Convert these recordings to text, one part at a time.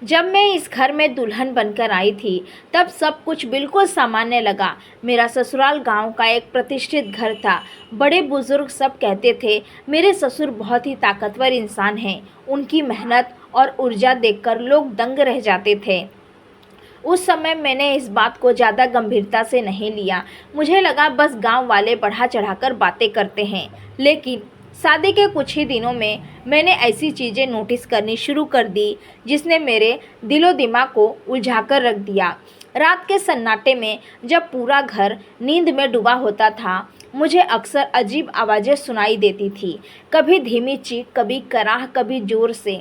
जब मैं इस घर में दुल्हन बनकर आई थी तब सब कुछ बिल्कुल सामान्य लगा। मेरा ससुराल गांव का एक प्रतिष्ठित घर था। बड़े बुजुर्ग सब कहते थे मेरे ससुर बहुत ही ताकतवर इंसान हैं। उनकी मेहनत और ऊर्जा देखकर लोग दंग रह जाते थे। उस समय मैंने इस बात को ज़्यादा गंभीरता से नहीं लिया। मुझे लगा बस गांव वाले बढ़ा चढ़ाकर बातें करते हैं। लेकिन शादी के कुछ ही दिनों में मैंने ऐसी चीज़ें नोटिस करनी शुरू कर दी जिसने मेरे दिलो दिमाग को उलझाकर रख दिया। रात के सन्नाटे में जब पूरा घर नींद में डूबा होता था, मुझे अक्सर अजीब आवाज़ें सुनाई देती थी। कभी धीमी चीख, कभी कराह, कभी ज़ोर से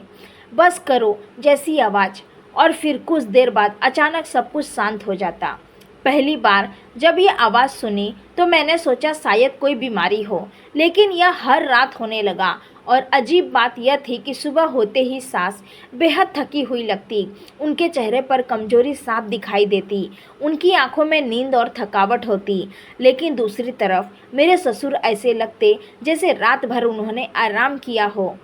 बस करो जैसी आवाज़। और फिर कुछ देर बाद अचानक सब कुछ शांत हो जाता। पहली बार जब ये आवाज़ सुनी तो मैंने सोचा शायद कोई बीमारी हो, लेकिन यह हर रात होने लगा। और अजीब बात यह थी कि सुबह होते ही सास बेहद थकी हुई लगती। उनके चेहरे पर कमजोरी साफ दिखाई देती। उनकी आंखों में नींद और थकावट होती। लेकिन दूसरी तरफ मेरे ससुर ऐसे लगते जैसे रात भर उन्होंने आराम किया हो,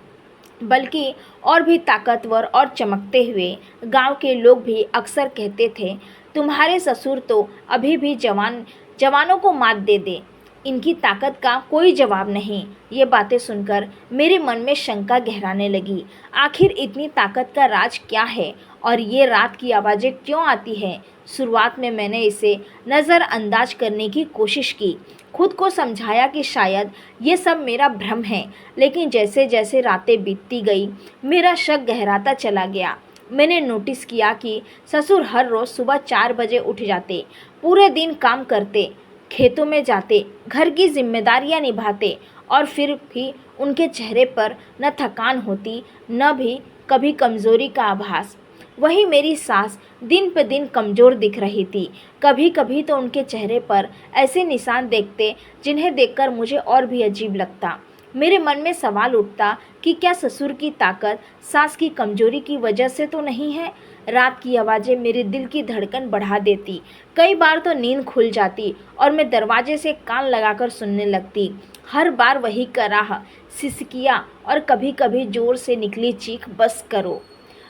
बल्कि और भी ताकतवर और चमकते हुए। गांव के लोग भी अक्सर कहते थे तुम्हारे ससुर तो अभी भी जवानों को मात दे दे, इनकी ताकत का कोई जवाब नहीं। ये बातें सुनकर मेरे मन में शंका गहराने लगी। आखिर इतनी ताकत का राज क्या है और ये रात की आवाज़ें क्यों आती हैं? शुरुआत में मैंने इसे नज़रअंदाज करने की कोशिश की, खुद को समझाया कि शायद ये सब मेरा भ्रम है। लेकिन जैसे जैसे रातें बीतती गई मेरा शक गहराता चला गया। मैंने नोटिस किया कि ससुर हर रोज़ सुबह 4 बजे उठ जाते, पूरे दिन काम करते, खेतों में जाते, घर की जिम्मेदारियां निभाते, और फिर भी उनके चेहरे पर न थकान होती न भी कभी कमज़ोरी का आभास। वही मेरी सास दिन पे दिन कमज़ोर दिख रही थी। कभी कभी तो उनके चेहरे पर ऐसे निशान देखते जिन्हें देखकर मुझे और भी अजीब लगता। मेरे मन में सवाल उठता कि क्या ससुर की ताकत सास की कमज़ोरी की वजह से तो नहीं है? रात की आवाज़ें मेरे दिल की धड़कन बढ़ा देती। कई बार तो नींद खुल जाती और मैं दरवाजे से कान लगाकर सुनने लगती। हर बार वही कराह, सिसकियाँ और कभी कभी ज़ोर से निकली चीख, बस करो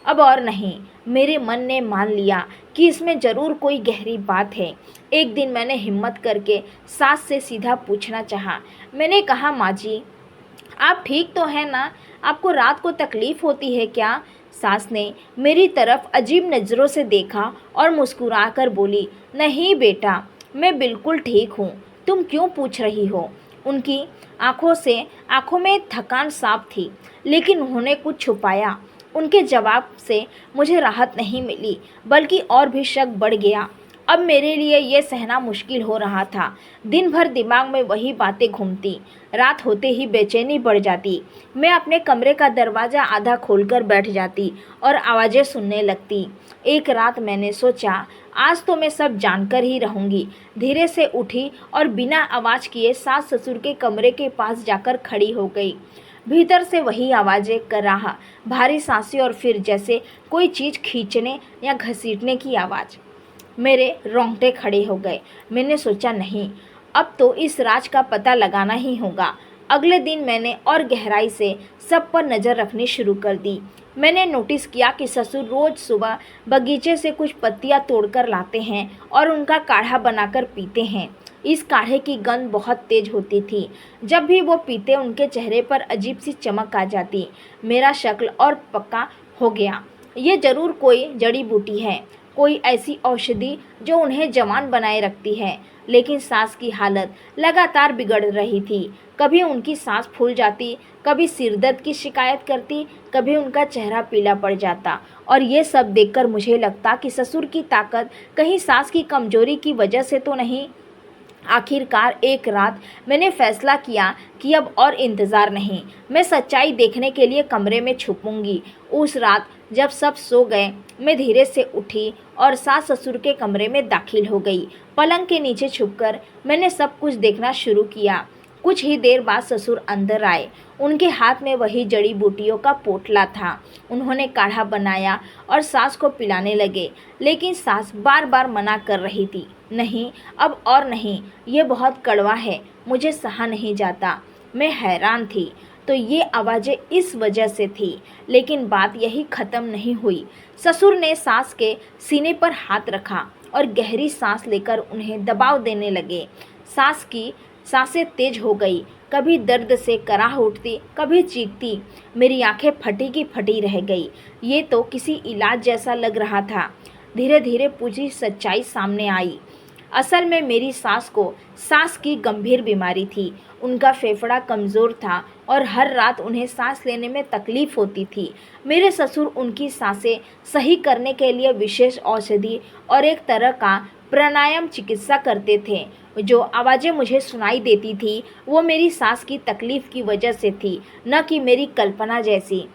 अब और नहीं। मेरे मन ने मान लिया कि इसमें ज़रूर कोई गहरी बात है। एक दिन मैंने हिम्मत करके सास से सीधा पूछना चाहा। मैंने कहा, माँ जी, आप ठीक तो हैं ना? आपको रात को तकलीफ़ होती है क्या? सास ने मेरी तरफ अजीब नज़रों से देखा और मुस्कुराकर बोली, नहीं बेटा, मैं बिल्कुल ठीक हूँ। तुम क्यों पूछ रही हो? उनकी आंखों में थकान साफ थी, लेकिन उन्होंने कुछ छुपाया। उनके जवाब से मुझे राहत नहीं मिली, बल्कि और भी शक बढ़ गया। अब मेरे लिए ये सहना मुश्किल हो रहा था। दिन भर दिमाग में वही बातें घूमती। रात होते ही बेचैनी बढ़ जाती। मैं अपने कमरे का दरवाज़ा आधा खोलकर बैठ जाती और आवाज़ें सुनने लगती। एक रात मैंने सोचा, आज तो मैं सब जानकर ही रहूँगी। धीरे से उठी और बिना आवाज़ किए सास ससुर के कमरे के पास जाकर खड़ी हो गई। भीतर से वही आवाज़ें, कराह, भारी सांसें और फिर जैसे कोई चीज़ खींचने या घसीटने की आवाज़। मेरे रोंगटे खड़े हो गए। मैंने सोचा, नहीं, अब तो इस राज का पता लगाना ही होगा। अगले दिन मैंने और गहराई से सब पर नज़र रखनी शुरू कर दी। मैंने नोटिस किया कि ससुर रोज़ सुबह बगीचे से कुछ पत्तियां तोड़कर लाते हैं और उनका काढ़ा बनाकर पीते हैं। इस काढ़े की गंध बहुत तेज होती थी। जब भी वो पीते उनके चेहरे पर अजीब सी चमक आ जाती। मेरा शक्ल और पक्का हो गया, ये ज़रूर कोई जड़ी बूटी है, कोई ऐसी औषधि जो उन्हें जवान बनाए रखती है। लेकिन सास की हालत लगातार बिगड़ रही थी। कभी उनकी सांस फूल जाती, कभी सिरदर्द की शिकायत करती, कभी उनका चेहरा पीला पड़ जाता। और ये सब देखकर मुझे लगता कि ससुर की ताकत कहीं सास की कमजोरी की वजह से तो नहीं। आखिरकार एक रात मैंने फैसला किया कि अब और इंतज़ार नहीं, मैं सच्चाई देखने के लिए कमरे में छुपूंगी। उस रात जब सब सो गए, मैं धीरे से उठी और सास ससुर के कमरे में दाखिल हो गई। पलंग के नीचे छुपकर मैंने सब कुछ देखना शुरू किया। कुछ ही देर बाद ससुर अंदर आए। उनके हाथ में वही जड़ी बूटियों का पोटला था। उन्होंने काढ़ा बनाया और सास को पिलाने लगे, लेकिन सास बार बार मना कर रही थी, नहीं, अब और नहीं, ये बहुत कड़वा है, मुझे सहा नहीं जाता। मैं हैरान थी। तो ये आवाज़ें इस वजह से थी। लेकिन बात यही ख़त्म नहीं हुई। ससुर ने सास के सीने पर हाथ रखा और गहरी सांस लेकर उन्हें दबाव देने लगे। सास की सांसें तेज हो गई, कभी दर्द से कराह उठती, कभी चीखती। मेरी आंखें फटी की फटी रह गई। ये तो किसी इलाज जैसा लग रहा था। धीरे धीरे पूरी सच्चाई सामने आई। असल में मेरी सास को सांस की गंभीर बीमारी थी। उनका फेफड़ा कमज़ोर था और हर रात उन्हें सांस लेने में तकलीफ़ होती थी। मेरे ससुर उनकी सांसें सही करने के लिए विशेष औषधि और एक तरह का प्राणायाम चिकित्सा करते थे। जो आवाज़ें मुझे सुनाई देती थी वो मेरी सास की तकलीफ़ की वजह से थी, न कि मेरी कल्पना जैसी।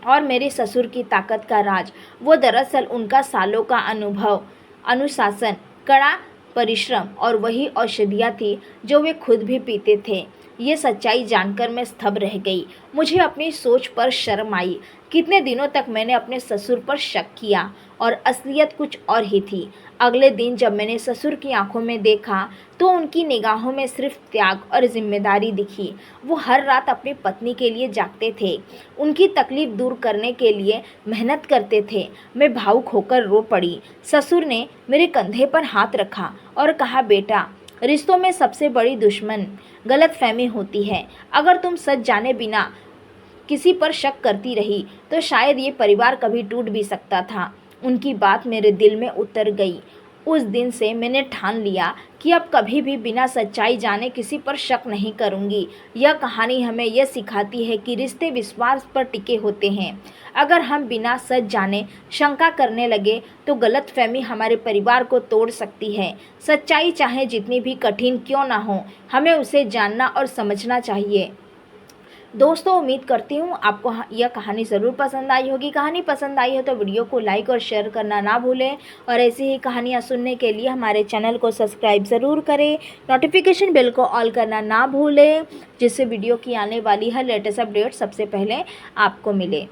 और मेरे ससुर की ताकत का राज वो दरअसल उनका सालों का अनुभव, अनुशासन, कड़ा परिश्रम और वही औषधियाँ थी जो वे खुद भी पीते थे। ये सच्चाई जानकर मैं स्तब्ध रह गई। मुझे अपनी सोच पर शर्म आई। कितने दिनों तक मैंने अपने ससुर पर शक किया और असलियत कुछ और ही थी। अगले दिन जब मैंने ससुर की आंखों में देखा तो उनकी निगाहों में सिर्फ त्याग और जिम्मेदारी दिखी। वो हर रात अपनी पत्नी के लिए जागते थे, उनकी तकलीफ दूर करने के लिए मेहनत करते थे। मैं भावुक होकर रो पड़ी। ससुर ने मेरे कंधे पर हाथ रखा और कहा, बेटा, रिश्तों में सबसे बड़ी दुश्मन गलतफहमी होती है। अगर तुम सच जाने बिना किसी पर शक करती रही तो शायद ये परिवार कभी टूट भी सकता था। उनकी बात मेरे दिल में उतर गई। उस दिन से मैंने ठान लिया कि अब कभी भी बिना सच्चाई जाने किसी पर शक नहीं करूंगी। यह कहानी हमें यह सिखाती है कि रिश्ते विश्वास पर टिके होते हैं। अगर हम बिना सच जाने शंका करने लगे तो गलतफहमी हमारे परिवार को तोड़ सकती है। सच्चाई चाहे जितनी भी कठिन क्यों ना हो, हमें उसे जानना और समझना चाहिए। दोस्तों, उम्मीद करती हूँ आपको यह कहानी ज़रूर पसंद आई होगी। कहानी पसंद आई हो तो वीडियो को लाइक और शेयर करना ना भूलें और ऐसी ही कहानियाँ सुनने के लिए हमारे चैनल को सब्सक्राइब ज़रूर करें। नोटिफिकेशन बेल को ऑल करना ना भूलें, जिससे वीडियो की आने वाली हर लेटेस्ट अपडेट सबसे पहले आपको मिले।